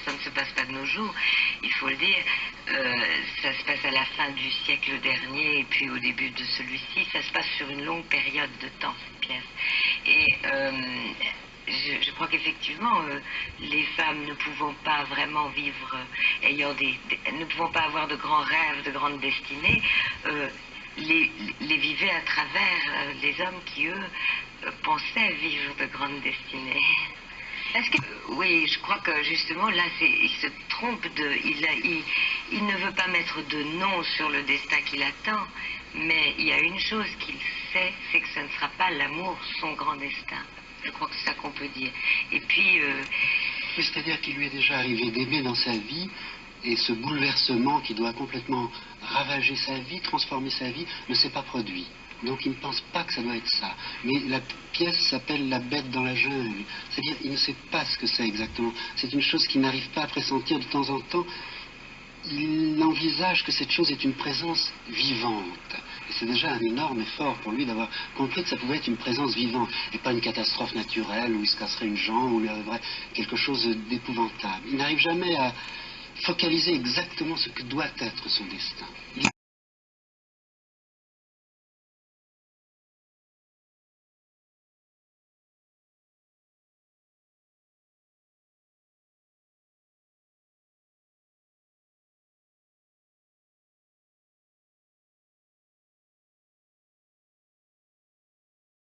ça ne se passe pas de nos jours, il faut le dire. Ça se passe à la fin du siècle dernier et puis au début de celui-ci. Ça se passe sur une longue période de temps, cette pièce. Et je crois qu'effectivement, les femmes ne pouvant pas vraiment vivre, ne pouvant pas avoir de grands rêves, de grandes destinées, les vivaient à travers les hommes qui, eux, pensaient vivre de grandes destinées. Oui, je crois que justement là, il se trompe il ne veut pas mettre de nom sur le destin qu'il attend, mais il y a une chose qu'il sait, c'est que ce ne sera pas l'amour son grand destin. Je crois que c'est ça qu'on peut dire. Et puis... C'est-à-dire qu'il lui est déjà arrivé d'aimer dans sa vie, et ce bouleversement qui doit complètement ravager sa vie, transformer sa vie, ne s'est pas produit. Donc il ne pense pas que ça doit être ça. Mais la pièce s'appelle La bête dans la jungle. C'est-à-dire il ne sait pas ce que c'est exactement. C'est une chose qu'il n'arrive pas à pressentir de temps en temps. Il envisage que cette chose est une présence vivante. Et c'est déjà un énorme effort pour lui d'avoir compris que ça pouvait être une présence vivante et pas une catastrophe naturelle où il se casserait une jambe ou il arriverait quelque chose d'épouvantable. Il n'arrive jamais à focaliser exactement ce que doit être son destin.